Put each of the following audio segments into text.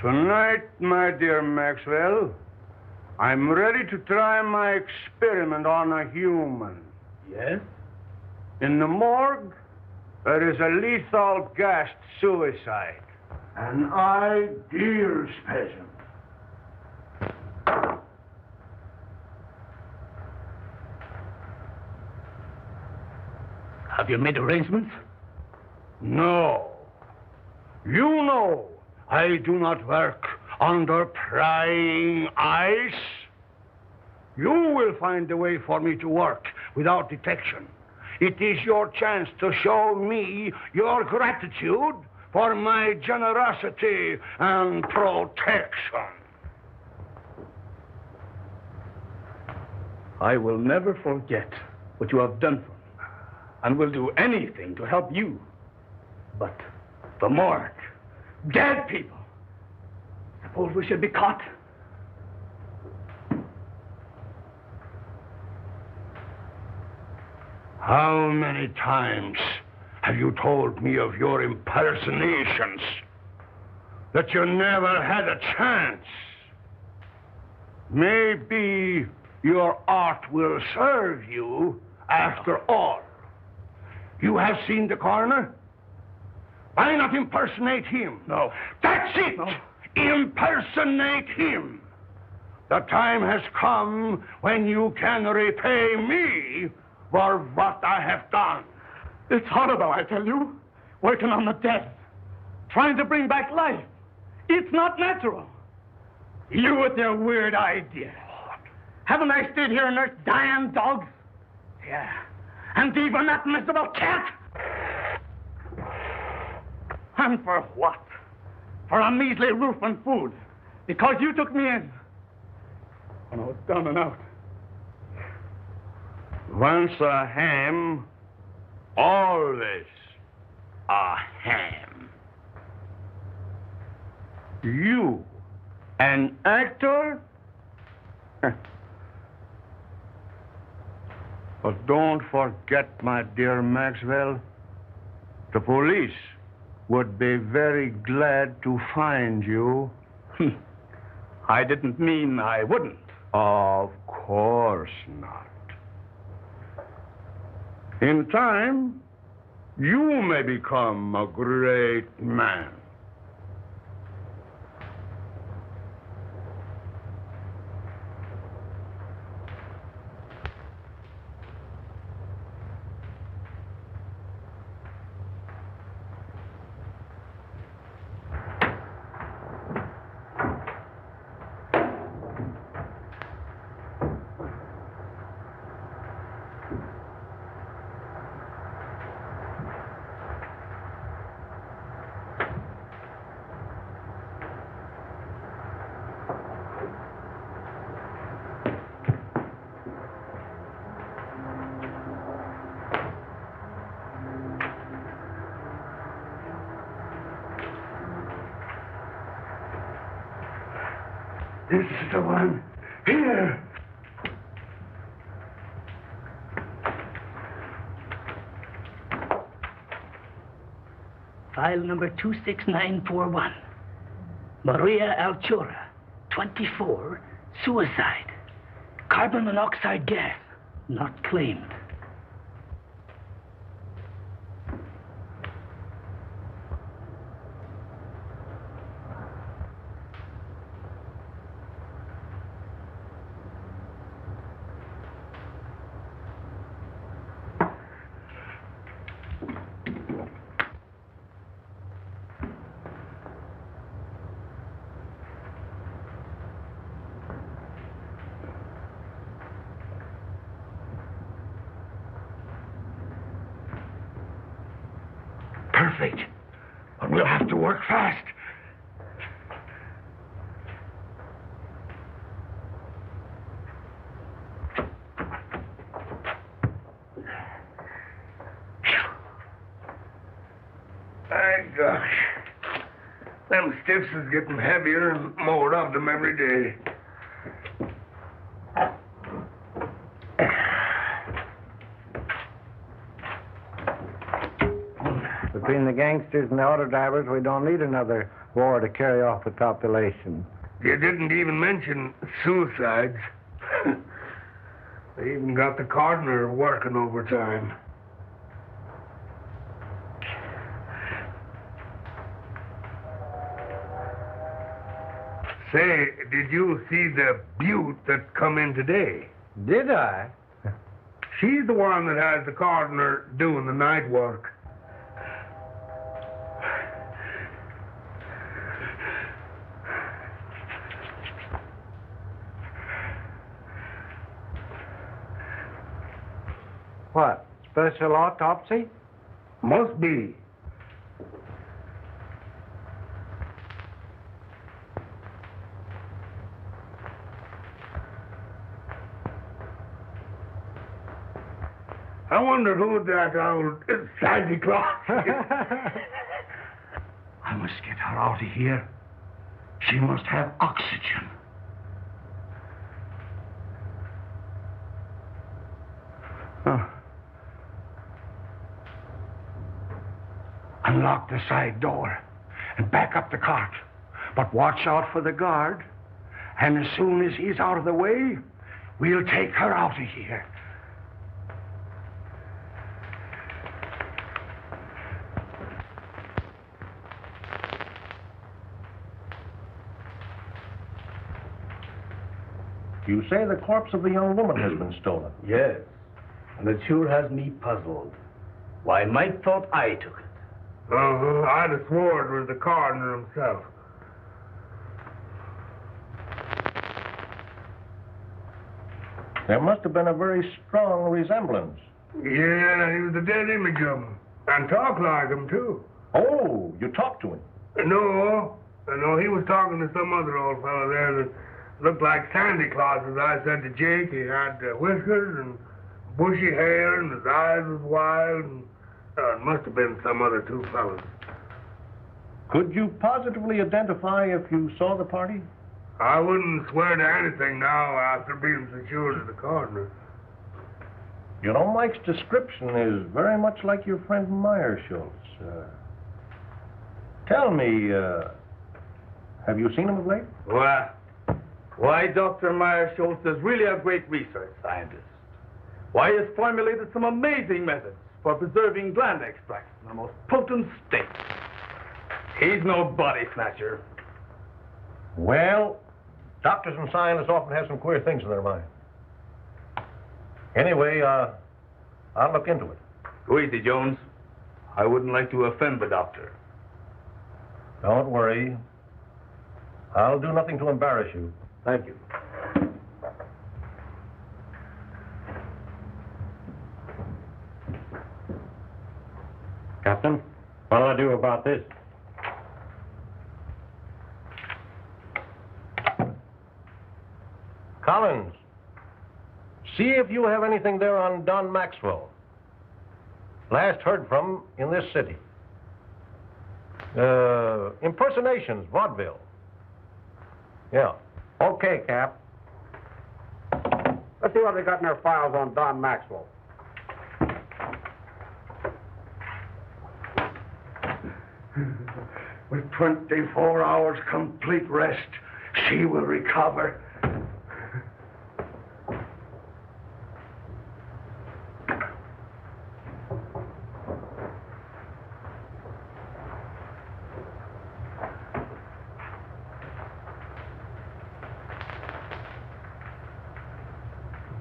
Tonight, my dear Maxwell, I'm ready to try my experiment on a human. Yes? In the morgue, there is a lethal gassed suicide. An ideal specimen. Have you made arrangements? No. You know I do not work under prying eyes. You will find a way for me to work without detection. It is your chance to show me your gratitude for my generosity and protection. I will never forget what you have done for me, and will do anything to help you. But the morgue, dead people. Suppose we should be caught? How many times have you told me of your impersonations? That you never had a chance? Maybe your art will serve you after all. You have seen the coroner? Why not impersonate him? No. That's it! No. Impersonate him! The time has come when you can repay me for what I have done. It's horrible, I tell you. Working on the dead. Trying to bring back life. It's not natural. You with your weird ideas. Haven't I stayed here and nursed dying dogs? Yeah. And even that miserable cat? And for what? For a measly roof and food. Because you took me in. When I was down and out. Once a ham, always a ham. You, an actor? But don't forget, my dear Maxwell, the police would be very glad to find you. I didn't mean I wouldn't. Of course not. In time, you may become a great man. This is the one. Here. File number 26941. Maria Alchura, 24, suicide. Carbon monoxide gas, not claimed. Perfect. But we'll have to work fast. My gosh. Them stiffs is getting heavier and more of them every day. Between the gangsters and the auto drivers, we don't need another war to carry off the population. You didn't even mention suicides. They even got the coroner working overtime. Say, did you see the Butte that come in today? Did I? She's the one that has the coroner doing the night work. What, special autopsy? Must be. I wonder who that old Santa Claus is. I must get her out of here. She must have oxygen. Unlock the side door and back up the cart. But watch out for the guard. And as soon as he's out of the way, we'll take her out of here. You say the corpse of the young woman has been stolen? Yes, and it sure has me puzzled. Why, Mike thought I took it. I'd have swore it was the coroner himself. There must have been a very strong resemblance. Yeah, he was the dead image of him. And talked like him, too. Oh, you talked to him? No, he was talking to some other old fellow there that looked like Santa Claus, as I said to Jake. He had whiskers and bushy hair, and his eyes was wild, and it must have been some other two fellows. Could you positively identify if you saw the party? I wouldn't swear to anything now after being secured to the coroner. You know, Mike's description is very much like your friend Meyer Schultz. Tell me, have you seen him of late? Why, Dr. Meyer Schultz is really a great research scientist. Why, he has formulated some amazing methods for preserving gland extracts in the most potent state. He's no body snatcher. Well, doctors and scientists often have some queer things in their mind. Anyway, I'll look into it. Go easy, Jones. I wouldn't like to offend the doctor. Don't worry. I'll do nothing to embarrass you. Thank you. Captain, what'll I do about this? Collins, see if you have anything there on Don Maxwell. Last heard from in this city. Impersonations, vaudeville. Yeah. Okay, Cap. Let's see what they got in their files on Don Maxwell. With 24 hours complete rest, she will recover.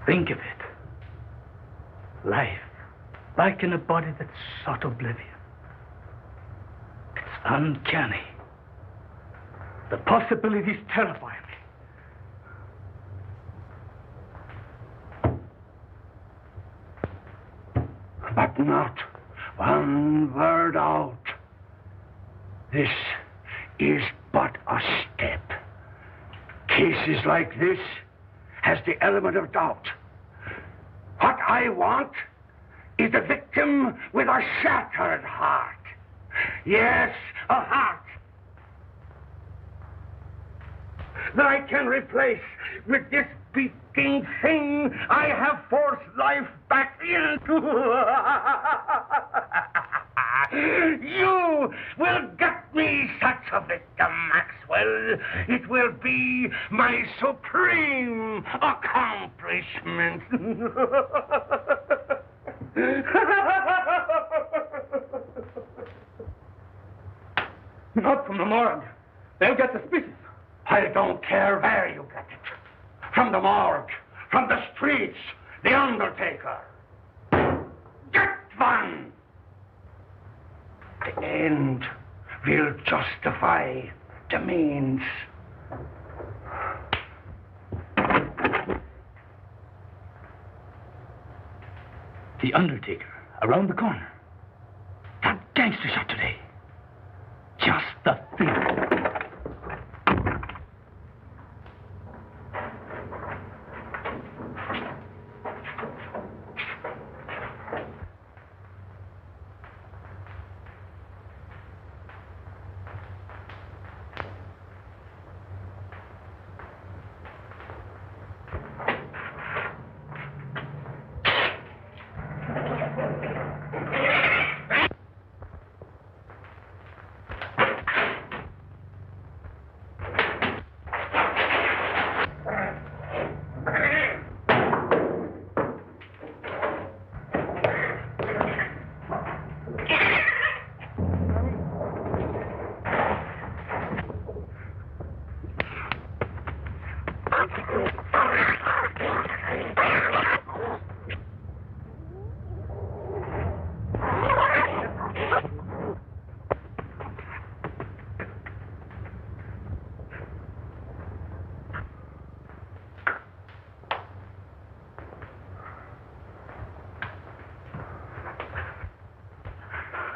Think of it. Life, back in a body that sought oblivion. It's uncanny. The possibilities terrify me. But not one word out. This is but a step. Cases like this has the element of doubt. What I want is a victim with a shattered heart. Yes, a heart that I can replace with this beating thing I have forced life back into. You will get me such victim, Maxwell. It will be my supreme accomplishment. Not from the morgue. They'll get suspicious. I don't care where you get it. From the morgue, from the streets, the undertaker. Get one! The end will justify the means. The undertaker, around the corner. That gangster shot today. Just the thing.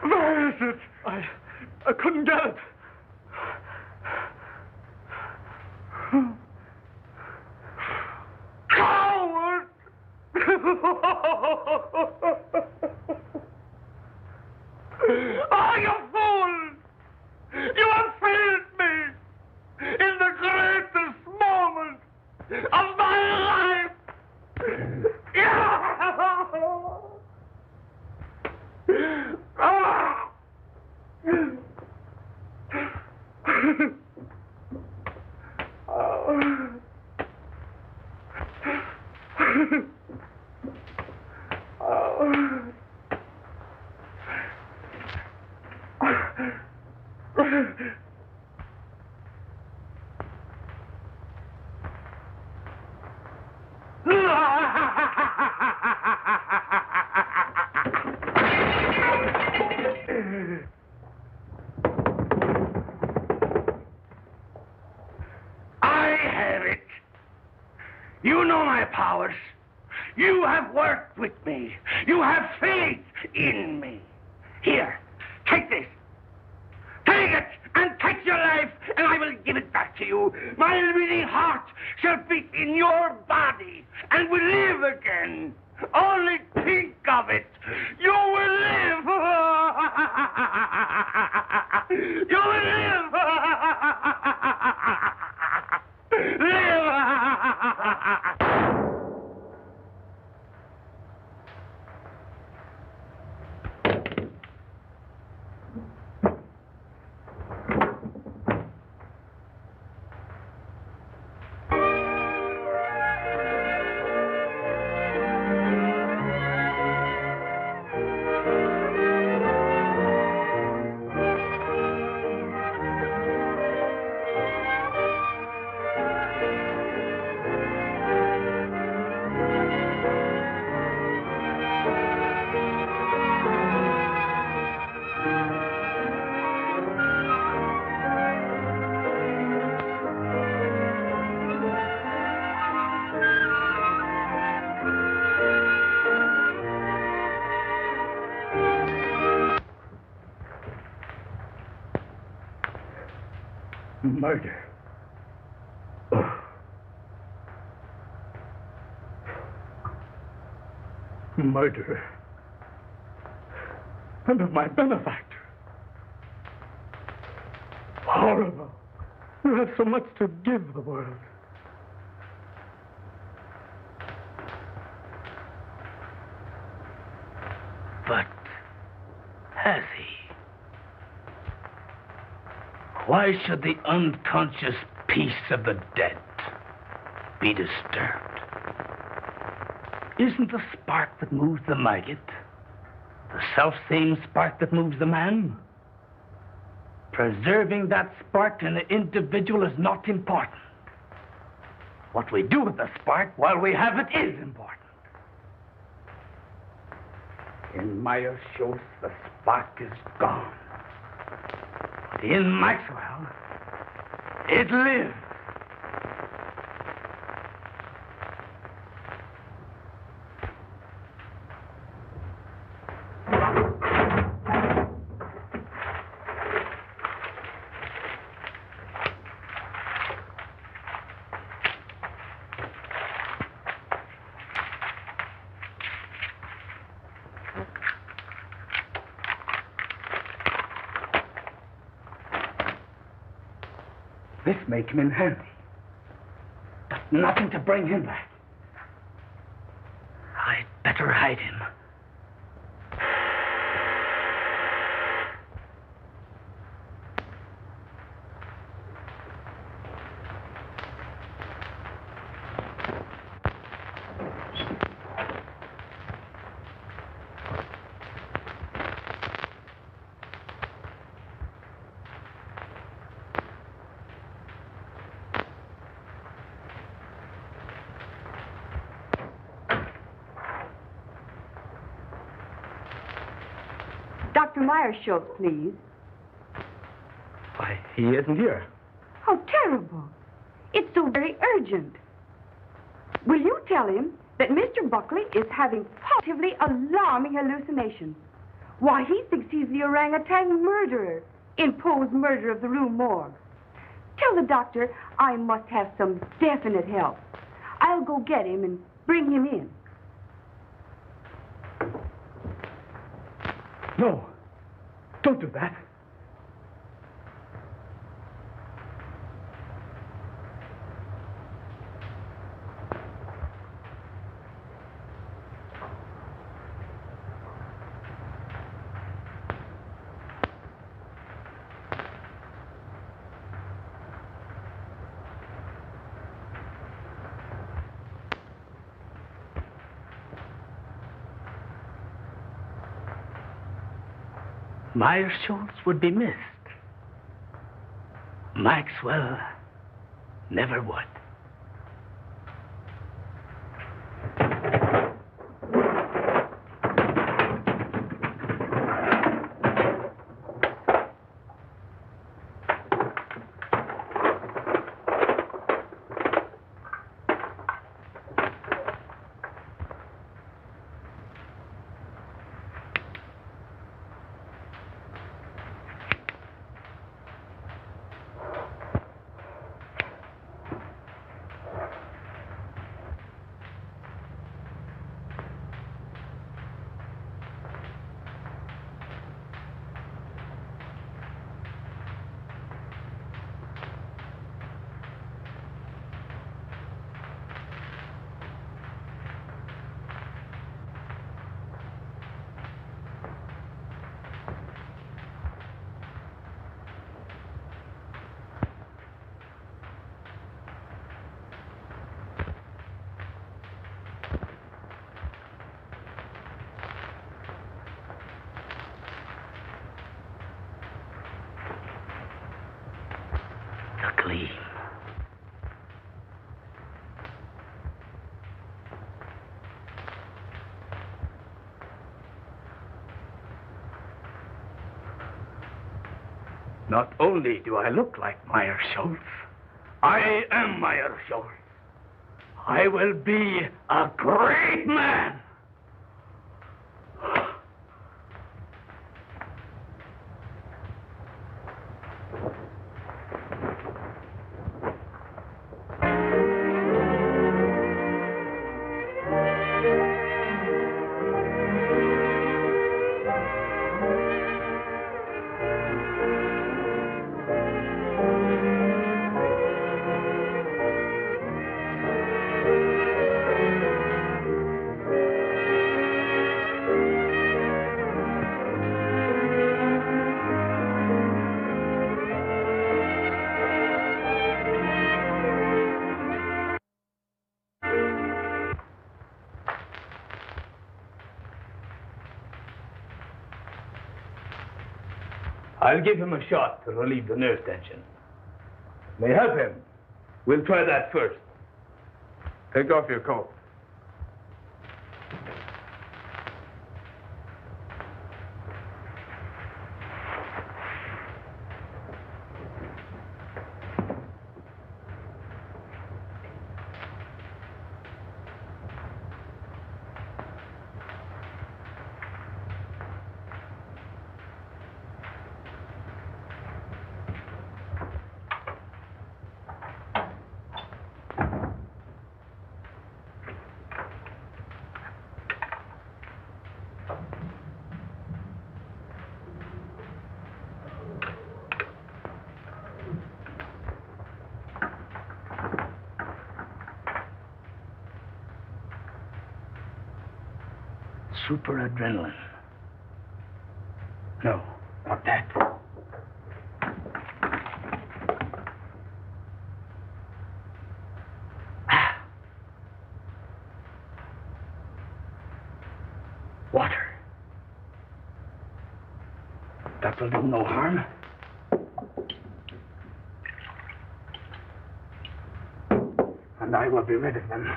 Where is it? I couldn't get it. Coward! Oh, you fool! You have failed me in the greatest moment of my life! I have it. You know my powers. You have worked with me. You have faith in me. Here, take this. Take it and take your life, and I will give it back to you. My living heart shall beat in your body and will live again. Only think of it. You will live. You will live. Live. Murder. Murder. And of my benefactor. Horrible. You have so much to give the world. But has he? Why should the unconscious peace of the dead be disturbed? Isn't the spark that moves the maggot the self-same spark that moves the man? Preserving that spark in the individual is not important. What we do with the spark while we have it is important. In Meyer Schultz, the spark is gone. But in Maxwell, it lives. This may come in handy, but nothing to bring him back. I'd better hide him. Dr. Meyer Schultz, please. Why, he isn't here. How terrible. It's so very urgent. Will you tell him that Mr. Buckley is having positively alarming hallucinations? Why, he thinks he's the orangutan murderer in Poe's Murder of the Rue Morgue. Tell the doctor I must have some definite help. I'll go get him and bring him in. No, don't do that. Meyer Schultz would be missed. Maxwell never would. The gleam. Not only do I look like Meyer Schultz, I am Meyer Schultz. I will be a great man. I'll give him a shot to relieve the nerve tension. May help him. We'll try that first. Take off your coat. Super adrenaline. No, not that. Water. That will do no harm. And I will be rid of them.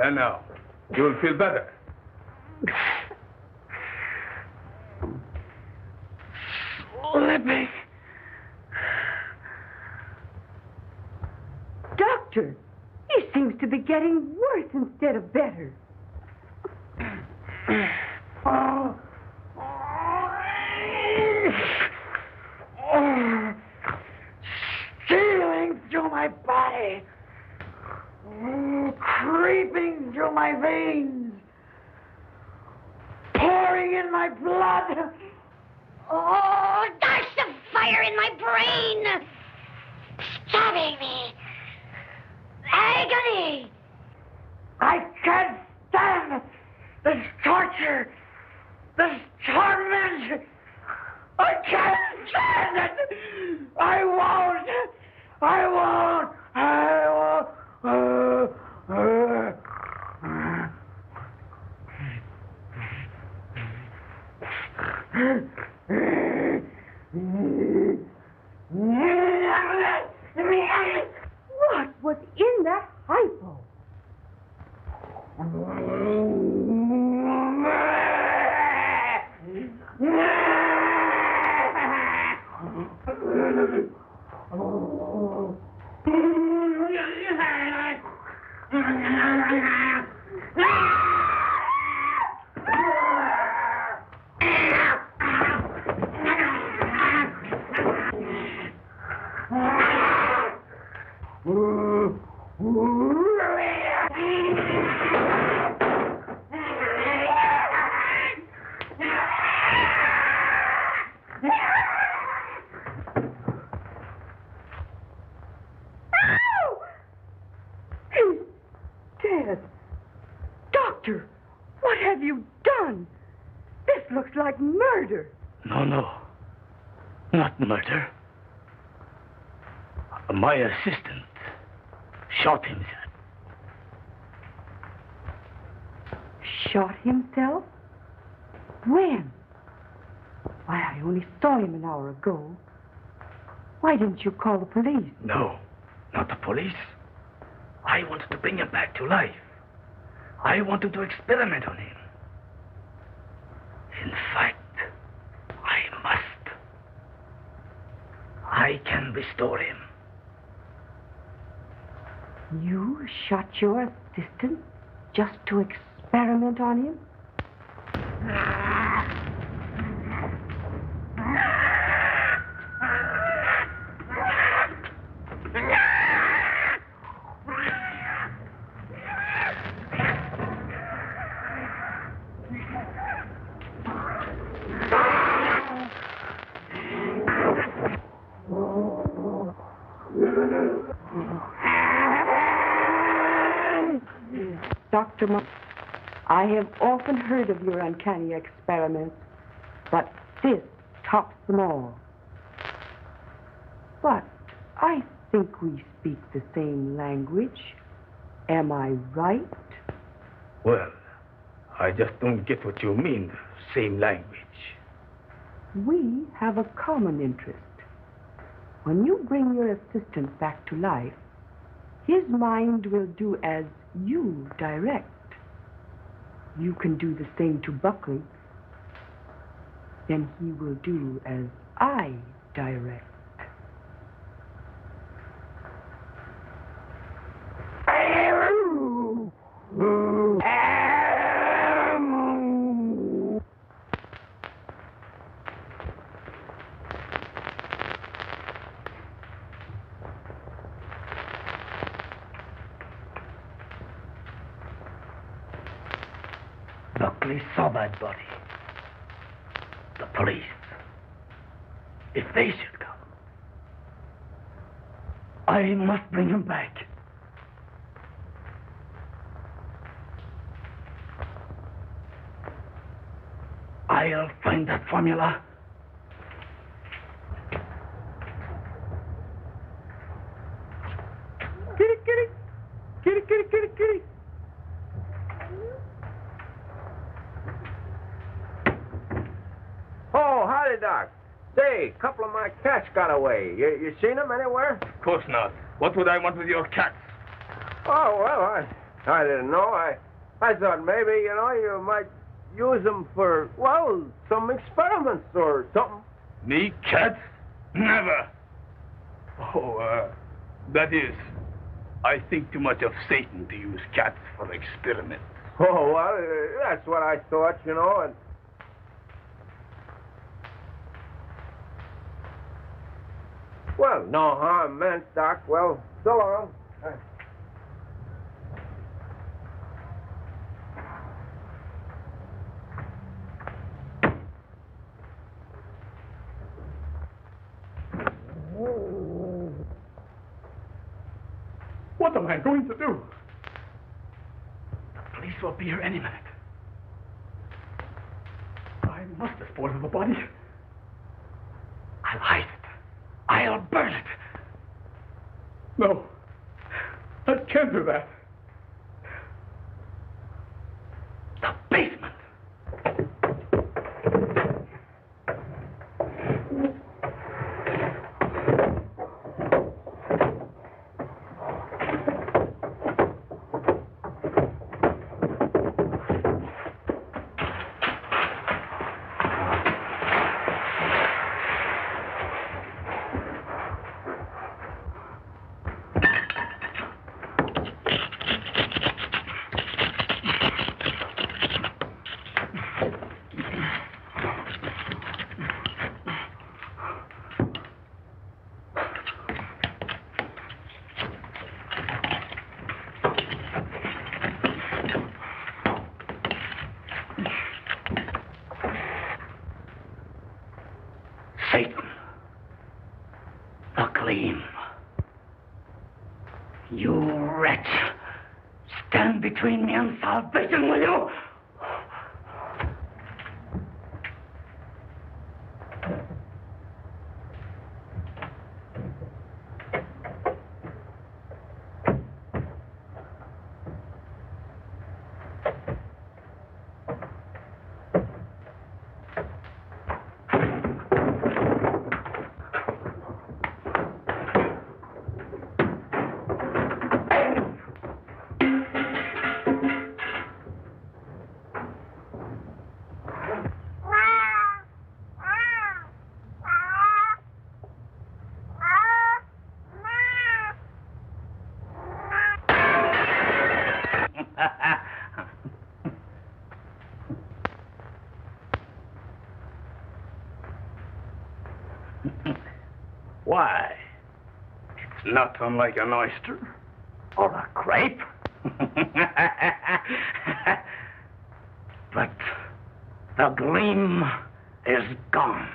And now, you will feel better. Slipping. Doctor, he seems to be getting worse instead of better. Stealing through my body. Creeping through my veins. Pouring in my blood. Oh, gosh, the fire in my brain! Stabbing me. Agony! I can't stand this torture, this torment. I can't stand it. I won't. What was in that hypo? Doctor, what have you done? This looks like murder. No. Not murder. My assistant shot himself. Shot himself? When? Why, I only saw him an hour ago. Why didn't you call the police? No, not the police. I wanted to bring him back to life. I wanted to experiment on him. In fact, I must. I can restore him. You shot your assistant just to experiment on him? Dr. I have often heard of your uncanny experiments, but this tops them all. But I think we speak the same language. Am I right? Well, I just don't get what you mean, same language. We have a common interest. When you bring your assistant back to life, his mind will do as you direct. You can do the same to Buckley. Then he will do as I direct. Buckley saw that body. The police. If they should come, I must bring him back. I'll find that formula. Kitty, kitty. Kitty, kitty, kitty, kitty. Oh, howdy, Doc. Say, a couple of my cats got away. You seen them anywhere? Of course not. What would I want with your cats? Oh, well, I didn't know. I thought maybe, you might use them for, well, some experiments or something. Me, cats? Never. Oh, that is, I think too much of Satan to use cats for experiments. Oh, well, that's what I thought, and... Well, no harm meant, Doc. Well, so long. What am I going to do? The police will be here any minute. I must dispose of the body. I'll hide it. I'll burn it. No, I can't do that. The basement. Satan, the gleam. You wretch, stand between me and salvation, will you? Why? It's not unlike an oyster or a grape. But the gleam is gone.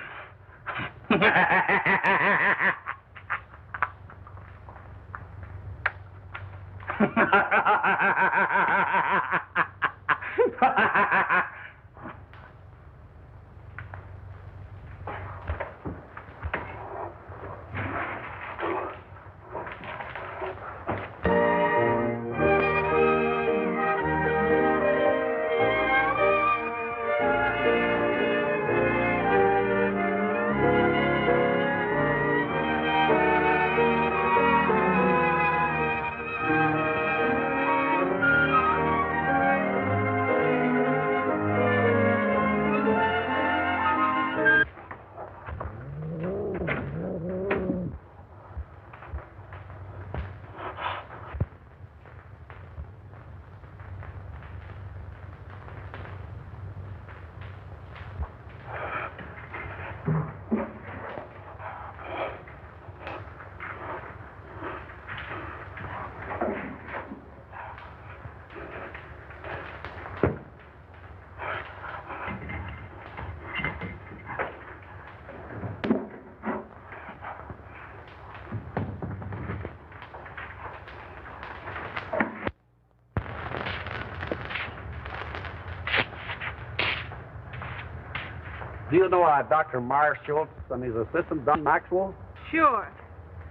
Do you know Dr. Marshall and his assistant, Don Maxwell? Sure.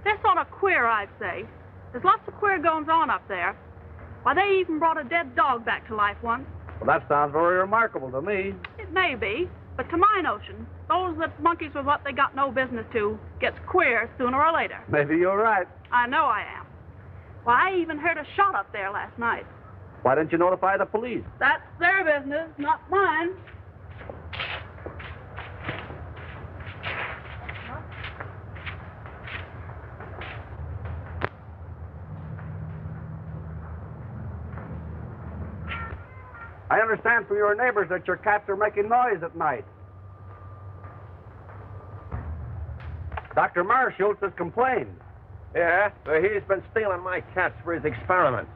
They're sort of queer, I'd say. There's lots of queer goings on up there. Why, they even brought a dead dog back to life once. Well, that sounds very remarkable to me. It may be, but to my notion, those that monkeys with what they got no business to gets queer sooner or later. Maybe you're right. I know I am. Why, I even heard a shot up there last night. Why didn't you notify the police? That's their business, not mine. I understand from your neighbors that your cats are making noise at night. Dr. Marshall has complained. Yeah, but he's been stealing my cats for his experiments.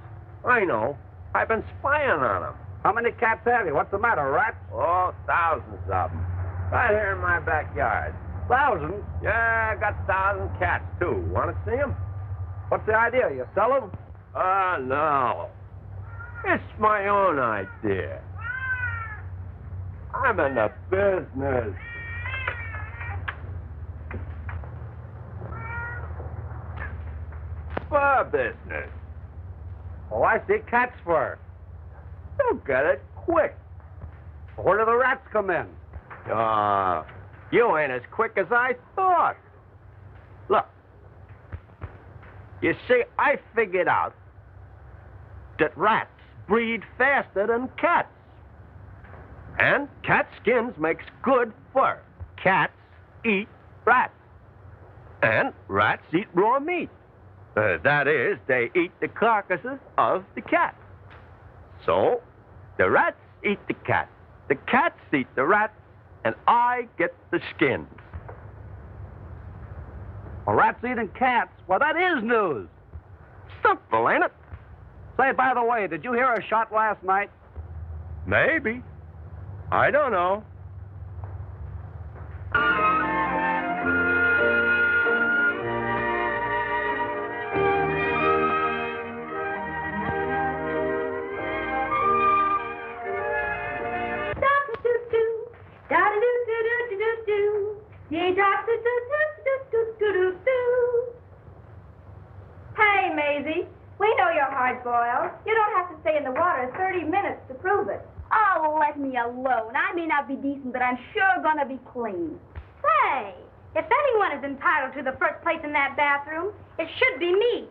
I know. I've been spying on him. How many cats have you? What's the matter, rats? Oh, thousands of them. Right here in my backyard. Thousands? Yeah, I got 1,000 cats, too. Want to see them? What's the idea? You sell them? No. It's my own idea. I'm in the business. Fur business. Oh, I see. Cats fur. You'll get it quick. Where do the rats come in? You ain't as quick as I thought. Look. You see, I figured out that rats breed faster than cats. And cat skins makes good fur. Cats eat rats. And rats eat raw meat. That is, they eat the carcasses of the cats. So, the rats eat the cats. The cats eat the rats, and I get the skins. Well, rats eating cats? Well, that is news. Simple, ain't it? Say, by the way, did you hear a shot last night? Maybe. I don't know. Hey, Maisie, we know you're hard-boiled. You don't have to stay in the water 30 minutes to prove it. Oh, let me alone. I may not be decent, but I'm sure gonna be clean. Say, if anyone is entitled to the first place in that bathroom, it should be me.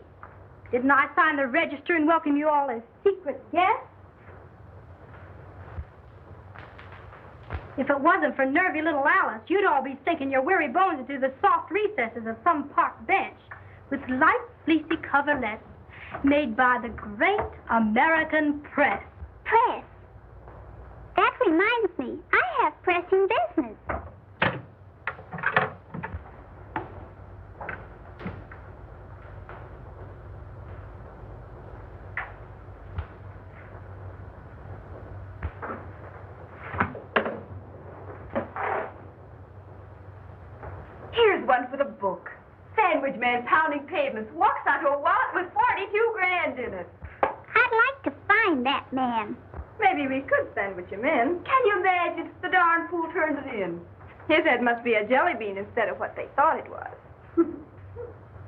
Didn't I sign the register and welcome you all as secret guests? If it wasn't for nervy little Alice, you'd all be sinking your weary bones into the soft recesses of some park bench with light, fleecy coverlets made by the great American press. Press. That reminds me, I have pressing business. Here's one for the book. Sandwich man pounding pavements walks onto a wallet with 42 grand in it. I'd like man. Maybe we could sandwich him in. Can you imagine? The darn fool turned it in. His head must be a jelly bean instead of what they thought it was.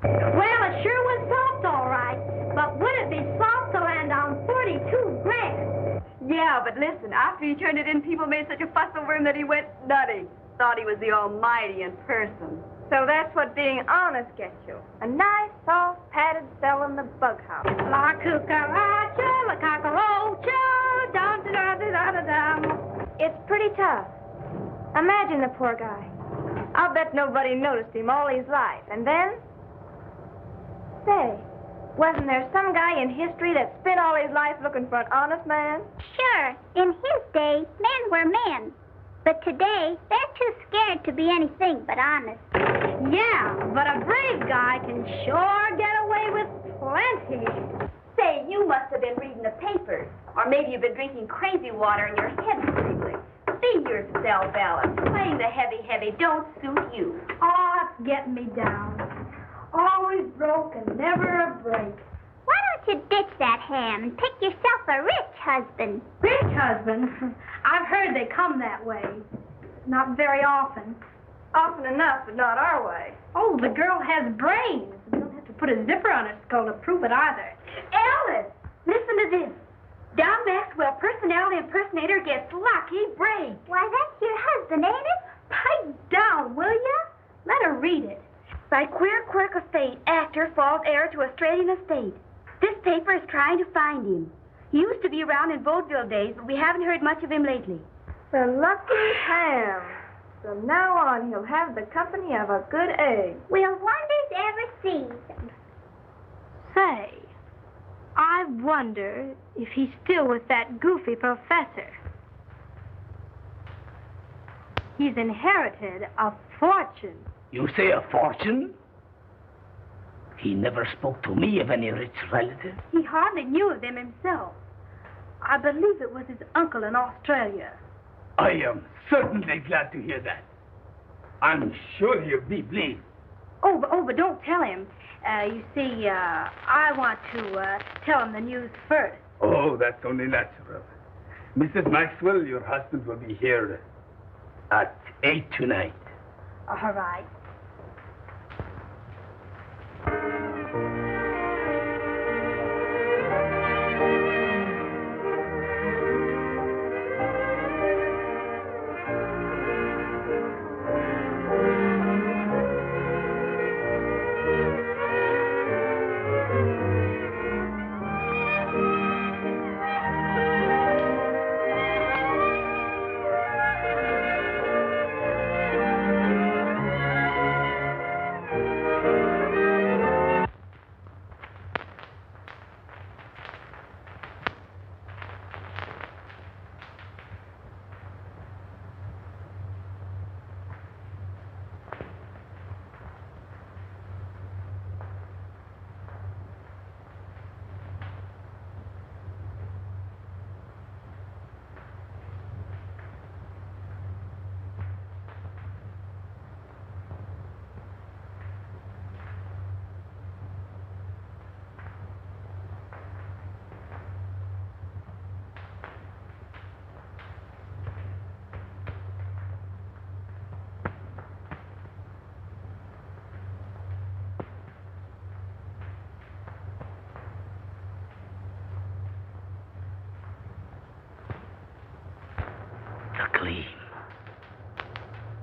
Well, it sure was soft, all right. But would it be soft to land on 42 grand? Yeah, but listen, after he turned it in, people made such a fuss over him that he went nutty. Thought he was the Almighty in person. So that's what being honest gets you. A nice, soft, padded cell in the bug house. La cucaracha, la cockroacha, dum-da-da-da-da-dum. It's pretty tough. Imagine the poor guy. I'll bet nobody noticed him all his life. And then... Say, wasn't there some guy in history that spent all his life looking for an honest man? Sure, in his day, men were men. But today, they're too scared to be anything but honest. Yeah, but a brave guy can sure get away with plenty. Say, you must have been reading the papers. Or maybe you've been drinking crazy water and your head's wiggling. Be yourself, Alice. Playing the heavy don't suit you. Oh, it's getting me down. Always broke and never a break. Why don't you ditch that ham and pick yourself a rich husband? Rich husband? I've heard they come that way. Not very often. Often enough, but not our way. Oh, the girl has brains. We don't have to put a zipper on her skull to prove it either. Alice, listen to this. Don Maxwell, personality impersonator, gets lucky break. Why, that's your husband, ain't it? Pipe down, will ya? Let her read it. By queer quirk of fate, actor falls heir to Australian estate. This paper is trying to find him. He used to be around in vaudeville days, but we haven't heard much of him lately. The lucky ham. From now on, he'll have the company of a good egg. Will wonders ever cease? Say, I wonder if he's still with that goofy professor. He's inherited a fortune. You say a fortune? He never spoke to me of any rich relative. He hardly knew of them himself. I believe it was his uncle in Australia. I am certainly glad to hear that. I'm sure he'll be pleased. Oh, but don't tell him. You see, I want to tell him the news first. Oh, that's only natural. Mrs. Maxwell, your husband will be here at 8 tonight. All right.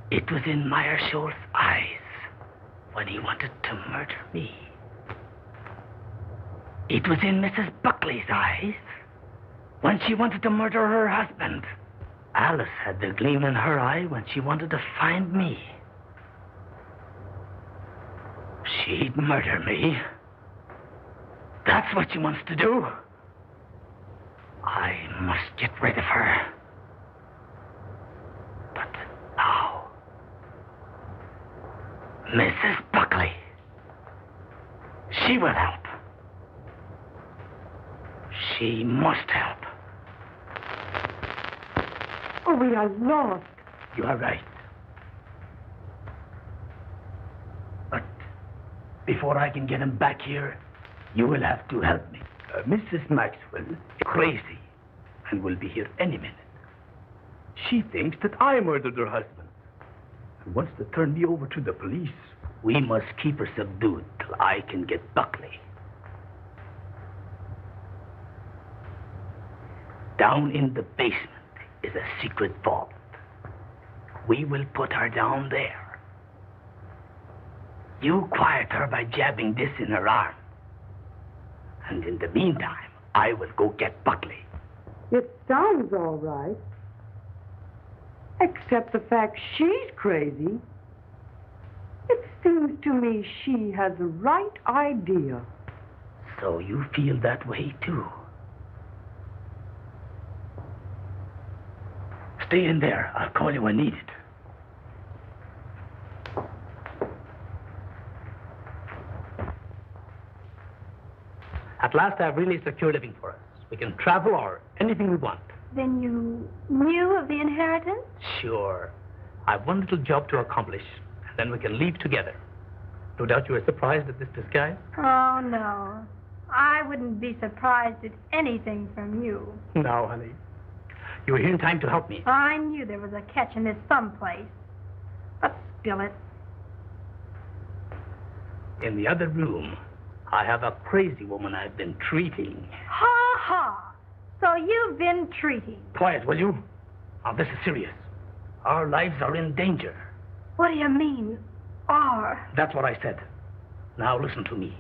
It was in Meyershaw's eyes when he wanted to murder me. It was in Mrs. Buckley's eyes when she wanted to murder her husband. Alice had the gleam in her eye when she wanted to find me. She'd murder me. That's what she wants to do. I must get rid of her. But now, Mrs. Buckley, she will help. She must help. Oh, we are lost. You are right. But before I can get him back here, you will have to help me. Mrs. Maxwell is crazy. and will be here any minute. She thinks that I murdered her husband and wants to turn me over to the police. We must keep her subdued till I can get Buckley. Down in the basement is a secret vault. We will put her down there. You quiet her by jabbing this in her arm. And in the meantime, I will go get Buckley. It sounds all right. Except the fact she's crazy. It seems to me she has the right idea. So you feel that way, too? Stay in there. I'll call you when needed. At last, I've really secured living for us. We can travel or anything we want. Then you knew of the inheritance? Sure. I've one little job to accomplish, and then we can leave together. No doubt you were surprised at this disguise? Oh, no. I wouldn't be surprised at anything from you. No, honey. You were here in time to help me. I knew there was a catch in this someplace. But spill it. In the other room, I have a crazy woman I've been treating. Ha ha! So you've been treating. Quiet, will you? Now, this is serious. Our lives are in danger. What do you mean, are? That's what I said. Now, listen to me.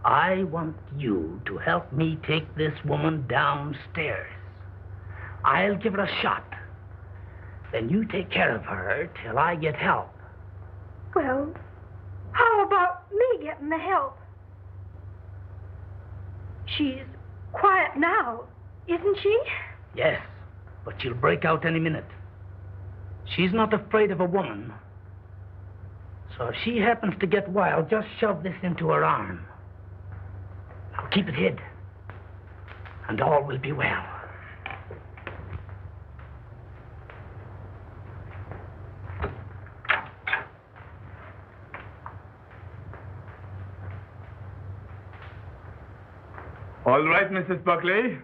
I want you to help me take this woman downstairs. I'll give her a shot. Then you take care of her till I get help. Well, how about me getting the help? She's quiet now, isn't she? Yes, but she'll break out any minute. She's not afraid of a woman. So if she happens to get wild, just shove this into her arm. Now keep it hid, and all will be well. All right, Mrs. Buckley.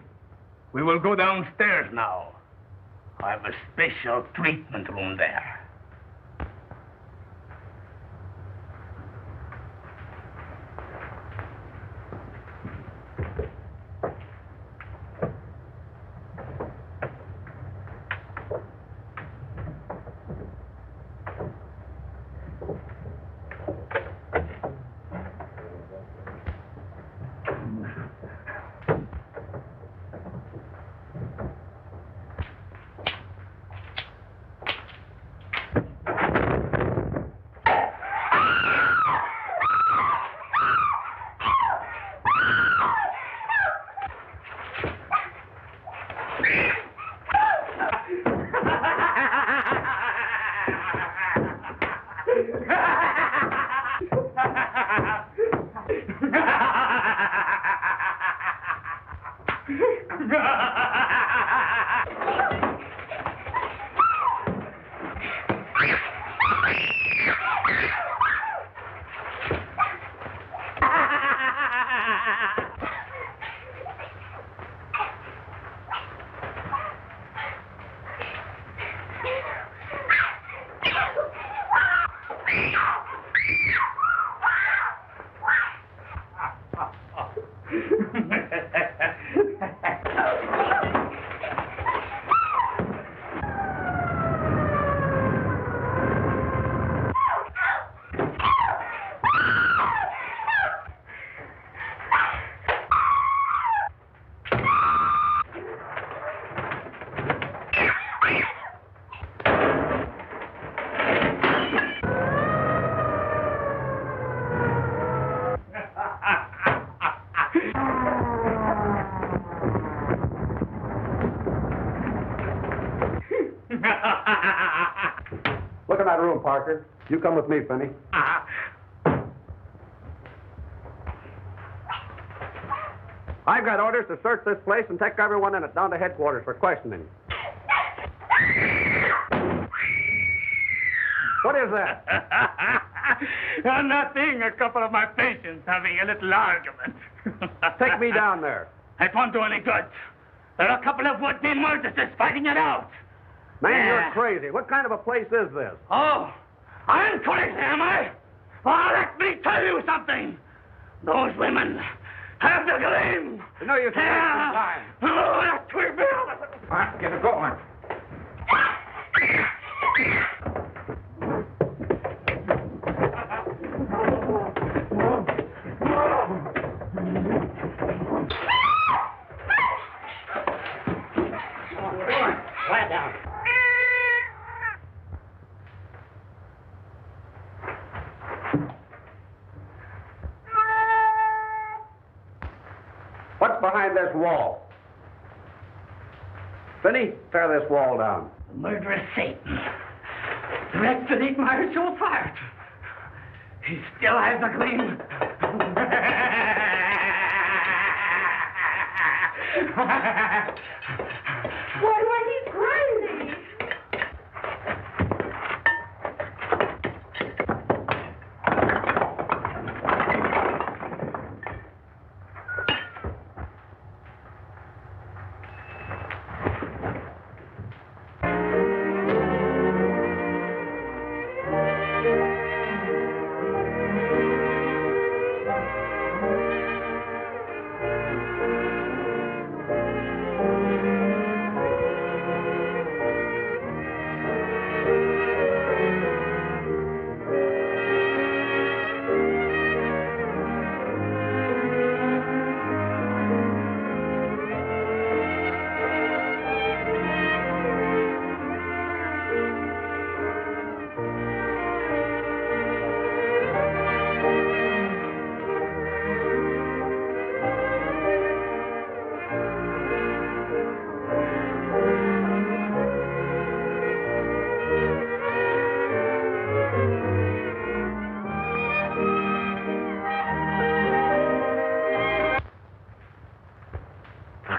We will go downstairs now. I have a special treatment room there. Look in that room, Parker. You come with me, Finney. I've got orders to search this place and take everyone in it down to headquarters for questioning. What is that? Nothing. A couple of my patients having a little argument. Take me down there. It won't do any good. There are a couple of would-be murderers fighting it out. Man, you're crazy. What kind of a place is this? Oh, I'm crazy, am I? Well, let me tell you something. Those women have the gleam. No, you can't waste your time. Oh, that will be. All right, get it going. Quiet down. What's behind this wall? Finney, tear this wall down. The murderous Satan. The wretch that ate my soul fired. He still has the gleam. Why, he's crazy.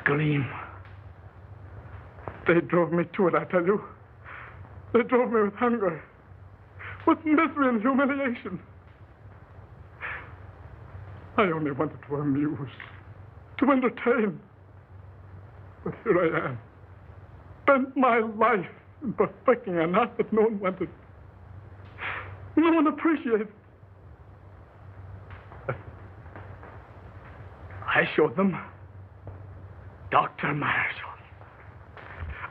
Gleam. They drove me to it, I tell you. They drove me with hunger, with misery and humiliation. I only wanted to amuse, to entertain. But here I am, spent my life in perfecting an art that no one wanted. No one appreciated. I showed them Dr. Marshall.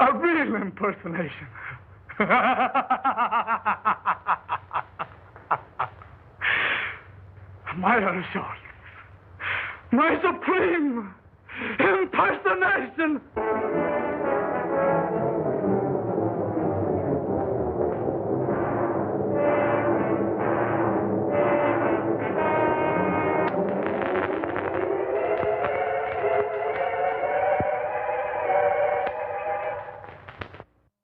A real impersonation. Marshall. My supreme impersonation.